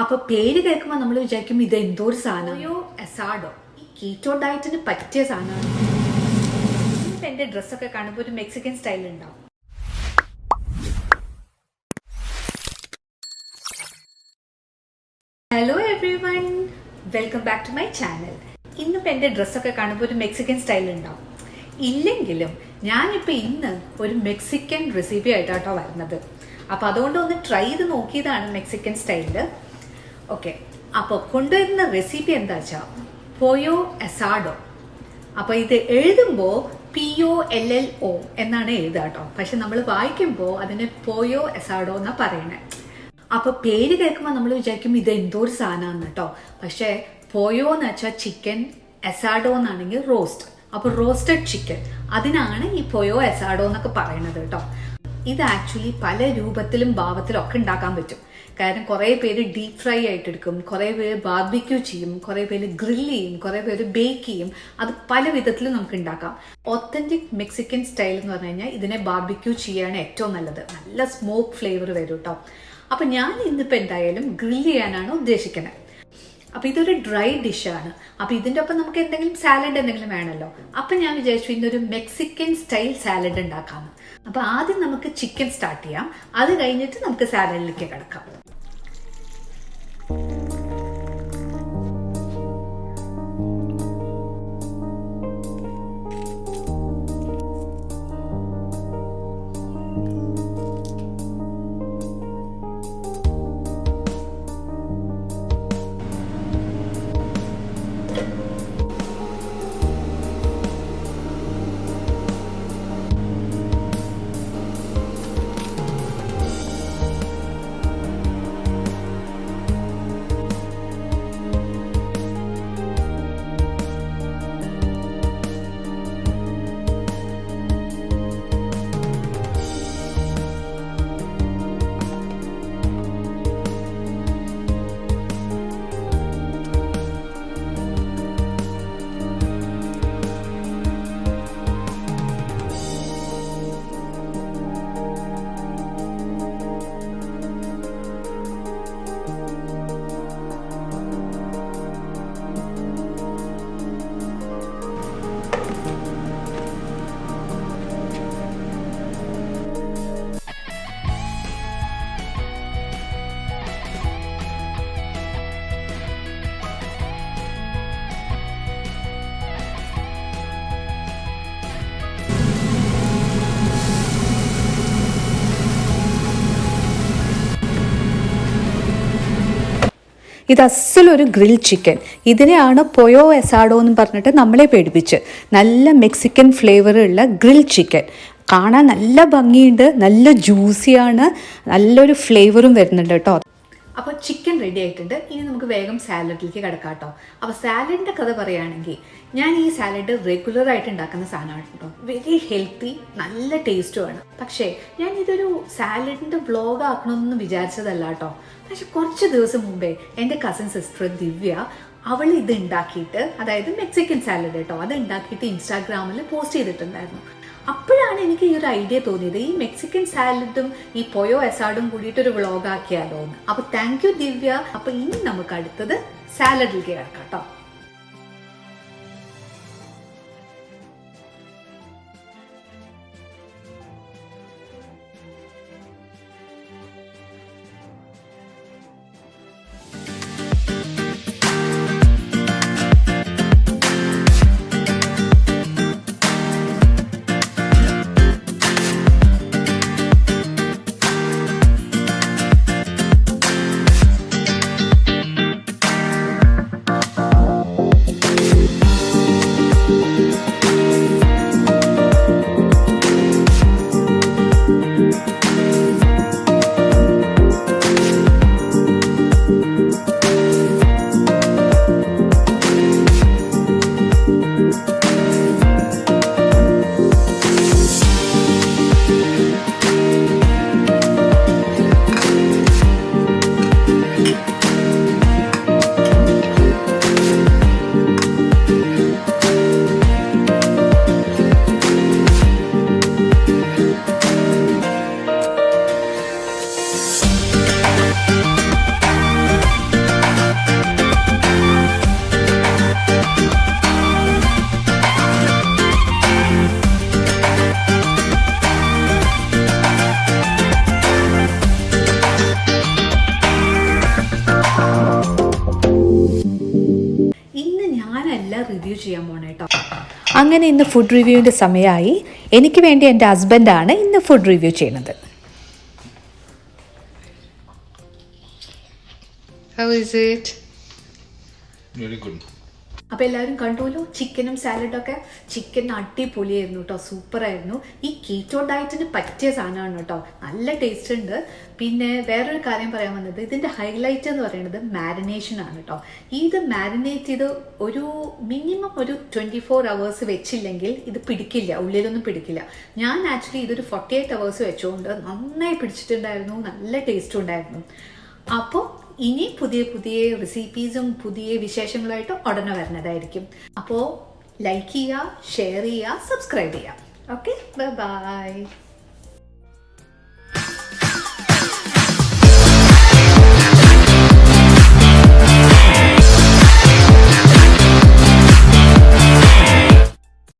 അപ്പോൾ പേര് കേൾക്കുമ്പോൾ നമ്മൾ വിചാരിക്കും ഇത് എന്തോ ഒരു സാധനമോ അസാഡോ ഈ കീറ്റോ ഡയറ്റിന് പറ്റിയ സാധനമാണ്. ഇപ്പം എൻ്റെ ഡ്രസ്സൊക്കെ കാണുമ്പോൾ ഒരു മെക്സിക്കൻ സ്റ്റൈൽ ഉണ്ടാവും. Hello everyone, welcome back to my channel. ഇന്നിപ്പോൾ എൻ്റെ ഡ്രസ്സൊക്കെ കാണുമ്പോൾ ഒരു മെക്സിക്കൻ സ്റ്റൈൽ ഉണ്ടാവും. ഇല്ലെങ്കിലും ഞാനിപ്പോൾ ഇന്ന് ഒരു മെക്സിക്കൻ റെസിപ്പി ആയിട്ടാട്ടോ വരുന്നത്. അപ്പോൾ അതുകൊണ്ട് ഒന്ന് ട്രൈ ചെയ്ത് നോക്കിയതാണ് മെക്സിക്കൻ സ്റ്റൈലിൽ. ഓക്കെ, അപ്പോൾ കൊണ്ടുവരുന്ന റെസിപ്പി എന്താ വെച്ചാൽ പോയോ അസാഡോ. അപ്പോൾ ഇത് എഴുതുമ്പോൾ POLLO എന്നാണ് എഴുതുക കേട്ടോ. പക്ഷെ നമ്മൾ വായിക്കുമ്പോൾ അതിന് പോയോ അസാഡോ എന്നാണ് പറയണേ. അപ്പോൾ പേര് കേൾക്കുമ്പോൾ നമ്മൾ വിചാരിക്കും ഇത് എന്തോ ഒരു സാധനമാണ് കേട്ടോ. പക്ഷേ പോയോ എന്ന് വെച്ചാൽ ചിക്കൻ, അസാഡോ എന്നാണെങ്കിൽ റോസ്റ്റ്. അപ്പോൾ റോസ്റ്റഡ് ചിക്കൻ, അതിനാണ് ഈ പോയോ അസാഡോ എന്നൊക്കെ പറയണത് കേട്ടോ. ഇത് ആക്ച്വലി പല രൂപത്തിലും ഭാവത്തിലും ഒക്കെ ഉണ്ടാക്കാൻ പറ്റും. കാരണം കുറേ പേര് ഡീപ് ഫ്രൈ ആയിട്ട് എടുക്കും, കുറേ പേര് ബാർബിക്യൂ ചെയ്യും, കുറേ പേര് ഗ്രിൽ ചെയ്യും, കുറേ പേര് ബേക്ക് ചെയ്യും. അത് പല വിധത്തിലും നമുക്ക് ഉണ്ടാക്കാം. ഒത്തന്റിക് മെക്സിക്കൻ സ്റ്റൈൽ എന്ന് പറഞ്ഞു കഴിഞ്ഞാൽ ഇതിനെ ബാർബിക്യൂ ചെയ്യാണ് ഏറ്റവും നല്ലത്. നല്ല സ്മോക്ക് ഫ്ലേവർ വരും കേട്ടോ. അപ്പം ഞാൻ ഇന്നിപ്പോൾ എന്തായാലും ഗ്രിൽ ചെയ്യാനാണ് ഉദ്ദേശിക്കുന്നത്. അപ്പോൾ ഇതൊരു ഡ്രൈ ഡിഷാണ്. അപ്പോൾ ഇതിൻ്റെ ഒപ്പം നമുക്ക് എന്തെങ്കിലും സാലഡ് എന്തെങ്കിലും വേണമല്ലോ. അപ്പം ഞാൻ വിചാരിച്ചു ഇന്നൊരു മെക്സിക്കൻ സ്റ്റൈൽ സാലഡ് ഉണ്ടാക്കാമെന്ന്. അപ്പോൾ ആദ്യം നമുക്ക് ചിക്കൻ സ്റ്റാർട്ട് ചെയ്യാം, അത് കഴിഞ്ഞിട്ട് നമുക്ക് സാലഡിലേക്ക് കിടക്കാം. ഇത് അസലൊരു ഗ്രിൽ ചിക്കൻ. ഇതിനെയാണ് പോയോ അസാഡോ എന്ന് പറഞ്ഞിട്ട് നമ്മളെ പേടിപ്പിച്ച്. നല്ല മെക്സിക്കൻ ഫ്ലേവറുള്ള ഗ്രിൽ ചിക്കൻ. കാണാൻ നല്ല ഭംഗിയുണ്ട്, നല്ല ജ്യൂസിയാണ്, നല്ലൊരു ഫ്ലേവറും വരുന്നുണ്ട് കേട്ടോ. അപ്പോൾ ചിക്കൻ റെഡി ആയിട്ടുണ്ട്. ഇനി നമുക്ക് വേഗം സാലഡിലേക്ക് കിടക്കാം കേട്ടോ. അപ്പോൾ സാലഡിൻ്റെ കഥ പറയുകയാണെങ്കിൽ ഞാൻ ഈ സാലഡ് റെഗുലറായിട്ട് ഉണ്ടാക്കുന്ന സാധനമാണ് കേട്ടോ. വെരി ഹെൽത്തി, നല്ല ടേസ്റ്റുമാണ്. പക്ഷേ ഞാൻ ഇതൊരു സാലഡിൻ്റെ വ്ളോഗ് ആക്കണമെന്ന് വിചാരിച്ചതല്ല കേട്ടോ. പക്ഷെ കുറച്ച് ദിവസം മുമ്പേ എൻ്റെ കസിൻ സിസ്റ്റർ ദിവ്യ അവൾ ഇത് ഉണ്ടാക്കിയിട്ട്, അതായത് മെക്സിക്കൻ സാലഡ് കേട്ടോ, അത് ഉണ്ടാക്കിയിട്ട് ഇൻസ്റ്റാഗ്രാമിൽ പോസ്റ്റ് ചെയ്തിട്ടുണ്ടായിരുന്നു. അപ്പോഴാണ് എനിക്ക് ഈ ഒരു ഐഡിയ തോന്നിയത്, ഈ മെക്സിക്കൻ സാലഡും ഈ പോയോ അസാഡും കൂടിയിട്ടൊരു വ്ളോഗ് ആക്കിയാലോ എന്ന്. അപ്പോൾ താങ്ക് യു ദിവ്യ. അപ്പോൾ ഇനി നമുക്ക് അടുത്തത് സാലഡിലേക്ക് കിടക്കാം കേട്ടോ. റിവ്യൂ ചെയ്യാൻ പോണേ കേട്ടോ. അങ്ങനെ ഇന്ന് ഫുഡ് റിവ്യൂവിൻ്റെ സമയമായി. എനിക്ക് വേണ്ടി എൻ്റെ ഹസ്ബൻഡാണ് ഇന്ന് ഫുഡ് റിവ്യൂ ചെയ്യുന്നത്. How is it? Very good. അപ്പോൾ എല്ലാവരും കണ്ടുല്ലോ ചിക്കനും സാലഡൊക്കെ. ചിക്കൻ അടിപൊളിയായിരുന്നു കേട്ടോ, സൂപ്പറായിരുന്നു. ഈ കീറ്റോ ഡയറ്റിന് പറ്റിയ സാധനമാണ് കേട്ടോ, നല്ല ടേസ്റ്റ് ഉണ്ട്. പിന്നെ വേറൊരു കാര്യം പറയാൻ വന്നത്, ഇതിൻ്റെ ഹൈലൈറ്റ് എന്ന് പറയുന്നത് മാരിനേഷൻ ആണ് കേട്ടോ. ഇത് മാരിനേറ്റ് ചെയ്ത് ഒരു മിനിമം ഒരു 24 hours വെച്ചില്ലെങ്കിൽ ഇത് പിടിക്കില്ല, ഉള്ളിലൊന്നും പിടിക്കില്ല. ഞാൻ ആക്ച്വലി ഇതൊരു 48 hours വെച്ചുകൊണ്ട് നന്നായി പിടിച്ചിട്ടുണ്ടായിരുന്നു, നല്ല ടേസ്റ്റും ഉണ്ടായിരുന്നു. അപ്പോൾ ഇനി പുതിയ പുതിയ റെസിപ്പീസും പുതിയ വിശേഷങ്ങളായിട്ട് ഉടനെ വരുന്നതായിരിക്കും. അപ്പോൾ ലൈക്ക് ചെയ്യുക, ഷെയർ ചെയ്യുക, സബ്സ്ക്രൈബ് ചെയ്യുക. Okay, by.